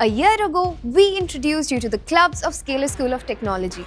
A year ago, we introduced you to the clubs of Scalar School of Technology.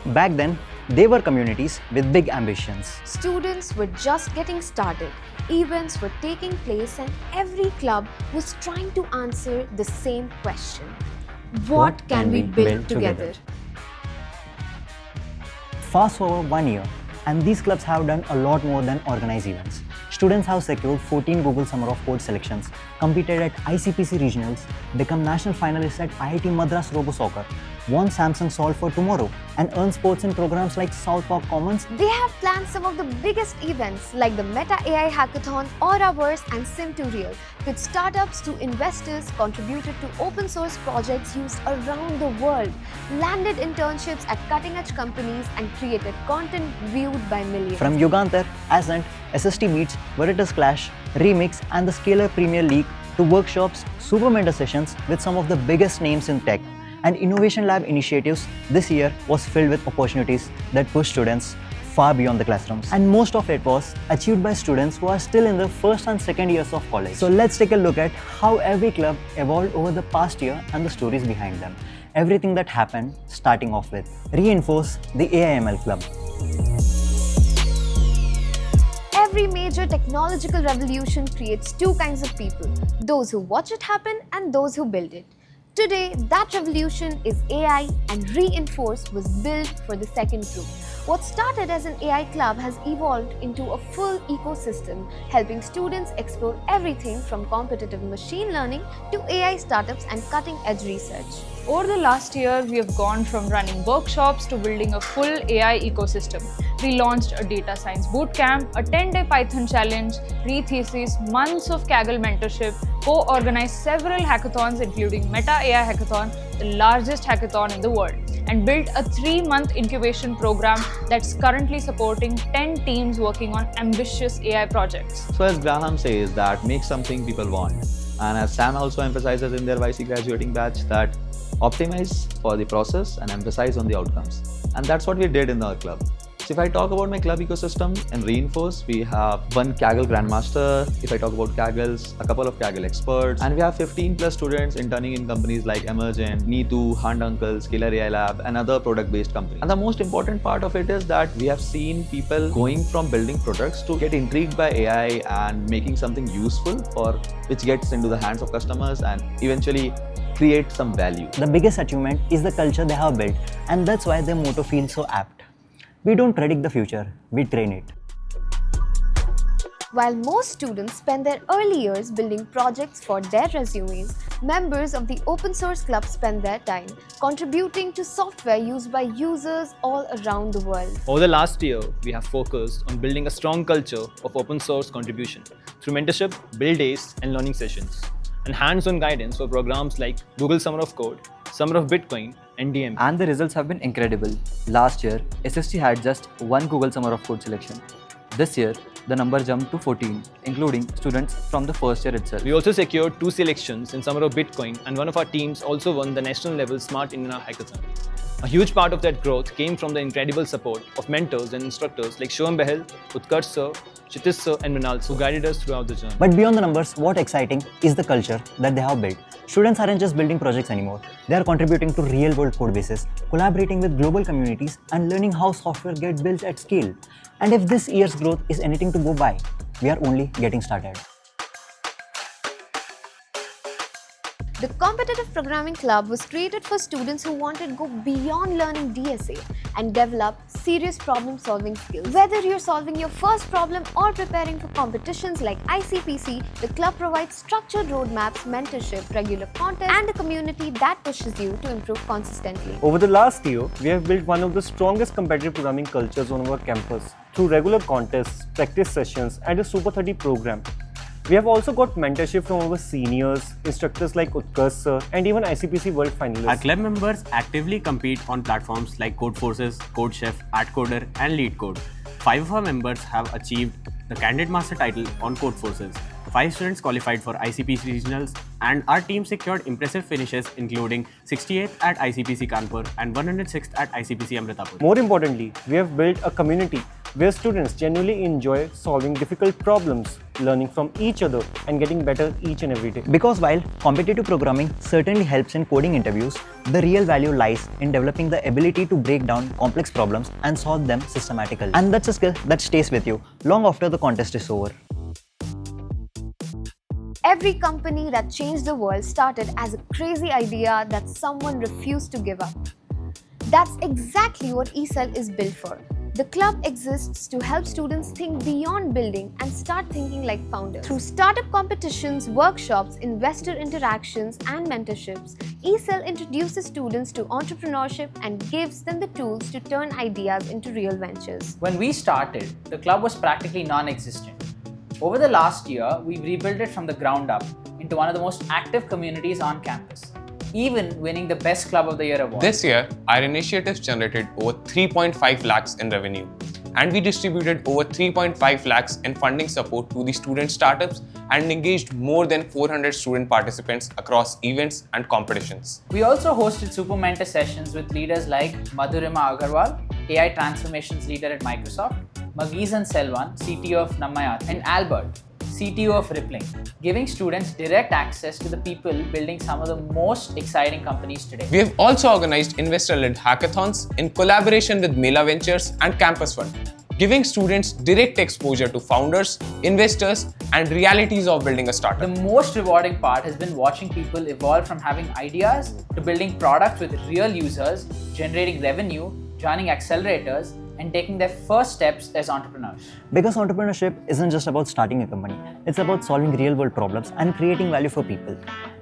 Back then, they were communities with big ambitions. Students were just getting started. Events were taking place and every club was trying to answer the same question. What can we build together? Fast forward 1 year, and these clubs have done a lot more than organize events. Students have secured 14 Google Summer of Code selections, competed at ICPC regionals, become national finalists at IIT Madras Robo Soccer, won Samsung Solve for Tomorrow, and earn sports in programs like South Park Commons. They have planned some of the biggest events like the Meta AI Hackathon, Auraverse and Sim2Real, with startups to investors, contributed to open source projects used around the world, landed internships at cutting-edge companies and created content viewed by millions. From Yugantar, Ascent, SST Meets, Orators Clash, Remix and the Scalar Premier League to workshops, super mentor sessions with some of the biggest names in tech, and Innovation Lab initiatives, this year was filled with opportunities that push students far beyond the classrooms. And most of it was achieved by students who are still in the first and second years of college. So let's take a look at how every club evolved over the past year and the stories behind them. Everything that happened, starting off with Reinforce the AIML Club. Every major technological revolution creates two kinds of people, those who watch it happen and those who build it. Today, that revolution is AI, and Reinforce was built for the second group. What started as an AI club has evolved into a full ecosystem, helping students explore everything from competitive machine learning to AI startups and cutting-edge research. Over the last year, we have gone from running workshops to building a full AI ecosystem. We launched a data science bootcamp, a 10-day Python challenge, re-thesis, months of Kaggle mentorship, co-organized several hackathons including Meta AI Hackathon, the largest hackathon in the world, and built a 3-month incubation program that's currently supporting 10 teams working on ambitious AI projects. So as Graham says, that make something people want. And as Sam also emphasizes in their YC graduating batch, that optimize for the process and emphasize on the outcomes. And that's what we did in our club. So if I talk about my club ecosystem and Reinforce, we have one Kaggle Grandmaster. If I talk about Kaggles, a couple of Kaggle experts, and we have 15 plus students interning in companies like Emergent, Neetu, Hand Uncle, Scalar AI Lab, and other product-based companies. And the most important part of it is that we have seen people going from building products to get intrigued by AI and making something useful for which gets into the hands of customers and eventually create some value. The biggest achievement is the culture they have built, and that's why their motto feels so apt. We don't predict the future, we train it. While most students spend their early years building projects for their resumes, members of the open source club spend their time contributing to software used by users all around the world. Over the last year, we have focused on building a strong culture of open source contribution through mentorship, build days, and learning sessions, and hands-on guidance for programs like Google Summer of Code, Summer of Bitcoin, and DM. And the results have been incredible. Last year, SST had just one Google Summer of Code selection. This year, the number jumped to 14, including students from the first year itself. We also secured 2 selections in Summer of Bitcoin, and one of our teams also won the national level Smart Indian Hackathon. A huge part of that growth came from the incredible support of mentors and instructors like Shoam Behel, Utkarsh Sir, Kshitiz Sir, and Mrinal, who guided us throughout the journey. But beyond the numbers, what's exciting is the culture that they have built. Students aren't just building projects anymore. They are contributing to real-world code bases, collaborating with global communities, and learning how software gets built at scale. And if this year's growth is anything to go by, we are only getting started. The Competitive Programming Club was created for students who wanted to go beyond learning DSA and develop serious problem-solving skills. Whether you're solving your first problem or preparing for competitions like ICPC, the club provides structured roadmaps, mentorship, regular content, and a community that pushes you to improve consistently. Over the last year, we have built one of the strongest competitive programming cultures on our campus through regular contests, practice sessions, and a Super 30 program. We have also got mentorship from our seniors, instructors like Utkarsh Sir, and even ICPC World finalists. Our club members actively compete on platforms like Codeforces, CodeChef, AdCoder, and LeetCode. 5 of our members have achieved the Candidate Master title on Codeforces. 5 students qualified for ICPC Regionals, and our team secured impressive finishes including 68th at ICPC Kanpur and 106th at ICPC Amritapur. More importantly, we have built a community where students genuinely enjoy solving difficult problems, learning from each other, and getting better each and every day. Because while competitive programming certainly helps in coding interviews, the real value lies in developing the ability to break down complex problems and solve them systematically. And that's a skill that stays with you long after the contest is over. Every company that changed the world started as a crazy idea that someone refused to give up. That's exactly what eCell is built for. The club exists to help students think beyond building and start thinking like founders. Through startup competitions, workshops, investor interactions, and mentorships, eCell introduces students to entrepreneurship and gives them the tools to turn ideas into real ventures. When we started, the club was practically non-existent. Over the last year, we've rebuilt it from the ground up into one of the most active communities on campus, even winning the Best Club of the Year award. This year, our initiatives generated over 3.5 lakhs in revenue, and we distributed over 3.5 lakhs in funding support to the student startups and engaged more than 400 student participants across events and competitions. We also hosted Super Mentor sessions with leaders like Madhurima Agarwal, AI Transformations Leader at Microsoft, Magizan Selvan, CTO of Namayat, and Albert, CTO of Rippling, giving students direct access to the people building some of the most exciting companies today. We have also organized investor-led hackathons in collaboration with Mela Ventures and Campus Fund, giving students direct exposure to founders, investors, and realities of building a startup. The most rewarding part has been watching people evolve from having ideas to building products with real users, generating revenue, joining accelerators, and taking their first steps as entrepreneurs. Because entrepreneurship isn't just about starting a company, it's about solving real-world problems and creating value for people.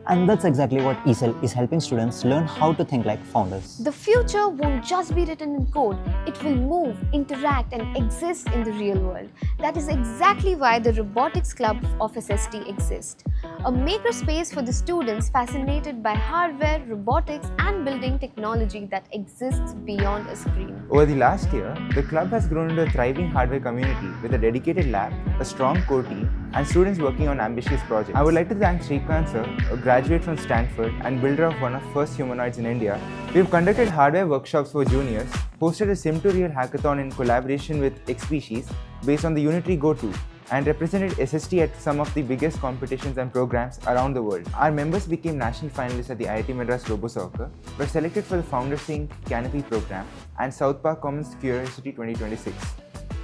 And that's exactly what eCell is helping students learn how to think like founders. The future won't just be written in code, it will move, interact, and exist in the real world. That is exactly why the Robotics Club of SST exists. A makerspace for the students fascinated by hardware, robotics, and building technology that exists beyond a screen. Over the last year, the club has grown into a thriving hardware community with a dedicated lab, a strong core team, and students working on ambitious projects. I would like to thank Srikanth sir, a graduate from Stanford and builder of one of the first humanoids in India. We have conducted hardware workshops for juniors, hosted a Sim2Real hackathon in collaboration with XSpecies based on the Unitary Go 2, and represented SST at some of the biggest competitions and programs around the world. Our members became national finalists at the IIT Madras RoboSoccer, were selected for the Founders Sync Canopy program and South Park Commons Curiosity 2026,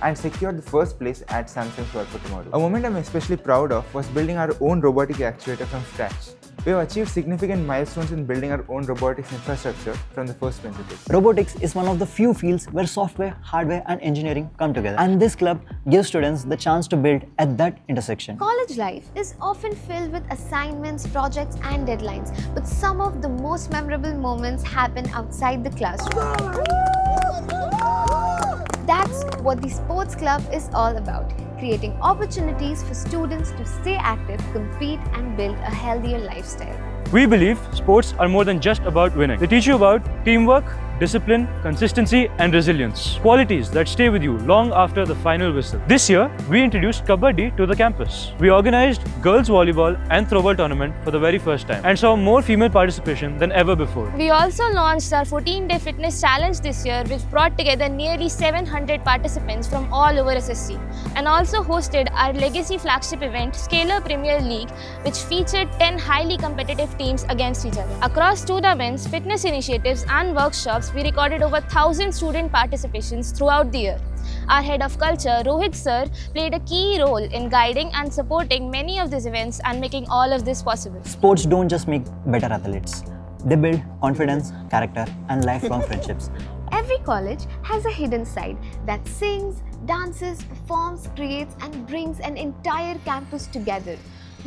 and secured the first place at Samsung for Tomorrow. A moment I'm especially proud of was building our own robotic actuator from scratch. We have achieved significant milestones in building our own robotics infrastructure from the first principles. Robotics is one of the few fields where software, hardware, and engineering come together. And this club gives students the chance to build at that intersection. College life is often filled with assignments, projects, and deadlines, but some of the most memorable moments happen outside the classroom. That's what the sports club is all about, creating opportunities for students to stay active, compete, and build a healthier lifestyle. We believe sports are more than just about winning. They teach you about teamwork, discipline, consistency, and resilience. Qualities that stay with you long after the final whistle. This year, we introduced Kabaddi to the campus. We organized girls volleyball and throwball tournament for the very first time and saw more female participation than ever before. We also launched our 14-day fitness challenge this year, which brought together nearly 700 participants from all over SSC, and also hosted our legacy flagship event, Scalar Premier League, which featured 10 highly competitive teams against each other. Across tournaments, fitness initiatives, and workshops, we recorded over 1,000 student participations throughout the year. Our head of culture, Rohit sir, played a key role in guiding and supporting many of these events and making all of this possible. Sports don't just make better athletes. They build confidence, character, and lifelong friendships. Every college has a hidden side that sings, dances, performs, creates, and brings an entire campus together.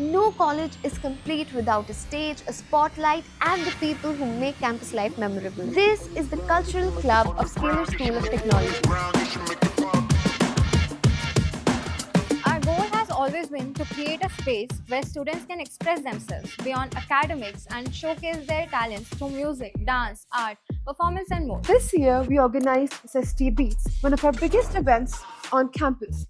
No college is complete without a stage, a spotlight, and the people who make campus life memorable. This is the Cultural Club of Scalar School of Technology. Our goal has always been to create a space where students can express themselves beyond academics and showcase their talents through music, dance, art, performance, and more. This year, we organized SST Beats, one of our biggest events on campus,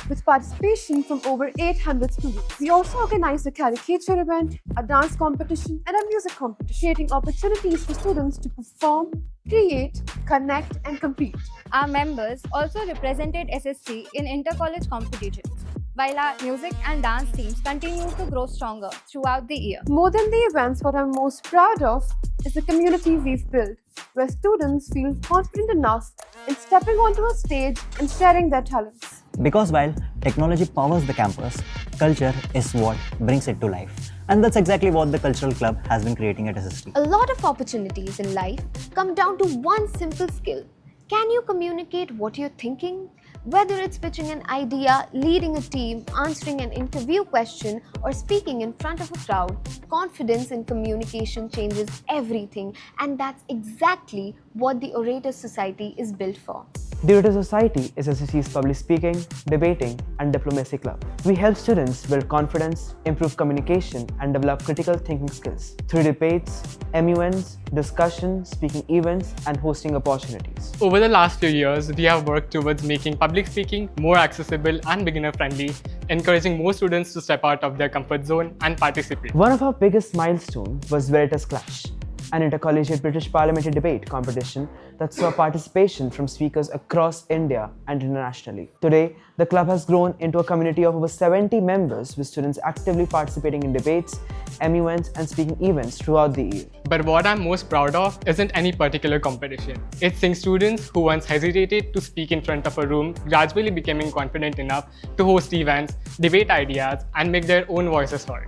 with participation from over 800 students. We also organized a caricature event, a dance competition, and a music competition, creating opportunities for students to perform, create, connect, and compete. Our members also represented SSC in inter-college competitions, while our music and dance teams continue to grow stronger throughout the year. More than the events, what I'm most proud of is the community we've built, where students feel confident enough in stepping onto a stage and sharing their talents. Because while technology powers the campus, culture is what brings it to life. And that's exactly what the Cultural Club has been creating at SST. A lot of opportunities in life come down to one simple skill. Can you communicate what you're thinking? Whether it's pitching an idea, leading a team, answering an interview question, or speaking in front of a crowd, confidence in communication changes everything, and that's exactly what the Orators Society is built for. The Orators Society is SSC's public speaking, debating, and diplomacy club. We help students build confidence, improve communication, and develop critical thinking skills through debates, MUNs, discussions, speaking events, and hosting opportunities. Over the last few years, we have worked towards making public speaking more accessible and beginner-friendly, encouraging more students to step out of their comfort zone and participate. One of our biggest milestones was Veritas Clash, an intercollegiate British parliamentary debate competition that saw participation from speakers across India and internationally. Today, the club has grown into a community of over 70 members, with students actively participating in debates, MUNs, and speaking events throughout the year. But what I'm most proud of isn't any particular competition. It's seeing students who once hesitated to speak in front of a room gradually becoming confident enough to host events, debate ideas, and make their own voices heard.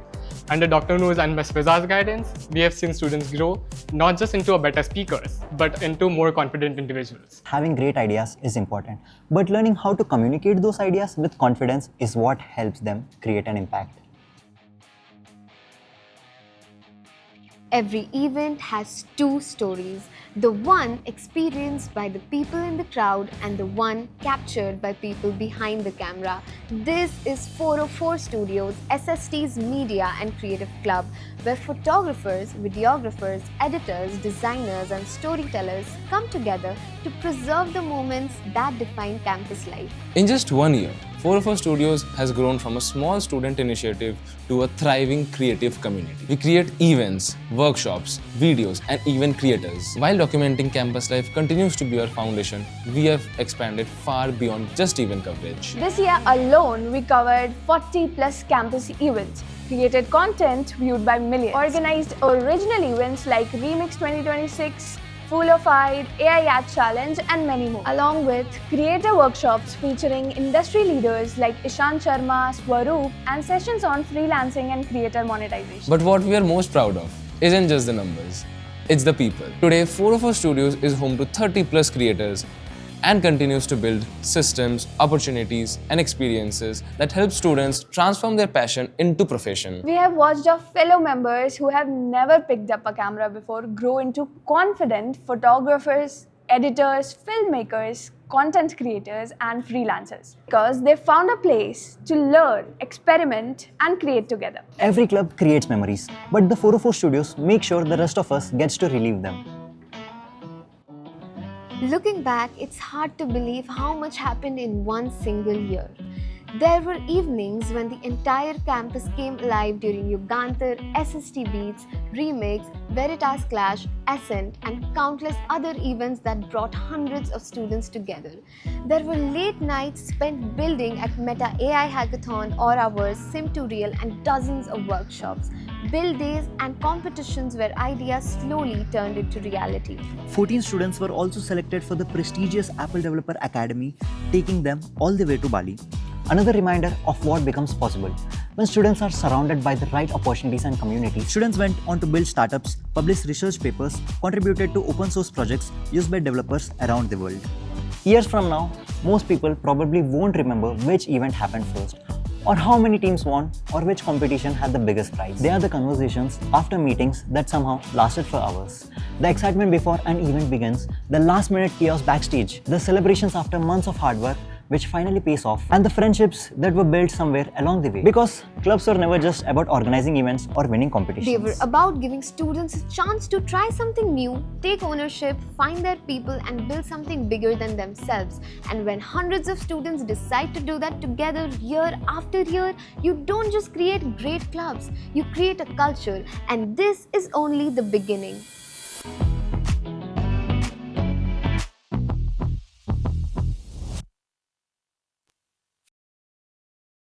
Under Dr. Noor's and Ms. Fiza's guidance, we have seen students grow not just into a better speakers, but into more confident individuals. Having great ideas is important, but learning how to communicate those ideas with confidence is what helps them create an impact. Every event has two stories, the one experienced by the people in the crowd and the one captured by people behind the camera. This is 404 Studios, SST's media and creative club, where photographers, videographers, editors, designers, and storytellers come together to preserve the moments that define campus life. In just 1 year, 404 Studios has grown from a small student initiative to a thriving creative community. We create events, workshops, videos, and event creators. While documenting campus life continues to be our foundation, we have expanded far beyond just event coverage. This year alone, we covered 40 plus campus events, created content viewed by millions, organized original events like Remix 2026, Foolified, AI Ad Challenge, and many more, along with creator workshops featuring industry leaders like Ishan Sharma, Swaroop, and sessions on freelancing and creator monetization. But what we are most proud of isn't just the numbers, it's the people. Today, 404 Studios is home to 30 plus creators and continues to build systems, opportunities, and experiences that help students transform their passion into profession. We have watched our fellow members who have never picked up a camera before grow into confident photographers, editors, filmmakers, content creators, and freelancers, because they found a place to learn, experiment, and create together. Every club creates memories, but the 404 Studios make sure the rest of us gets to relive them. Looking back, it's hard to believe how much happened in one single year. There were evenings when the entire campus came alive during Yugantar, SST Beats, Remix, Veritas Clash, Ascent, and countless other events that brought hundreds of students together. There were late nights spent building at Meta AI Hackathon, Hours, Sim2Real, and dozens of workshops, build days, and competitions where ideas slowly turned into reality. 14 students were also selected for the prestigious Apple Developer Academy, taking them all the way to Bali. Another reminder of what becomes possible. When students are surrounded by the right opportunities and community, students went on to build startups, publish research papers, contributed to open source projects used by developers around the world. Years from now, most people probably won't remember which event happened first, or how many teams won, or which competition had the biggest prize. They are the conversations after meetings that somehow lasted for hours. The excitement before an event begins, the last minute chaos backstage, the celebrations after months of hard work, which finally pays off, and the friendships that were built somewhere along the way. Because clubs were never just about organizing events or winning competitions. They were about giving students a chance to try something new, take ownership, find their people, and build something bigger than themselves. And when hundreds of students decide to do that together year after year, you don't just create great clubs, you create a culture, and this is only the beginning.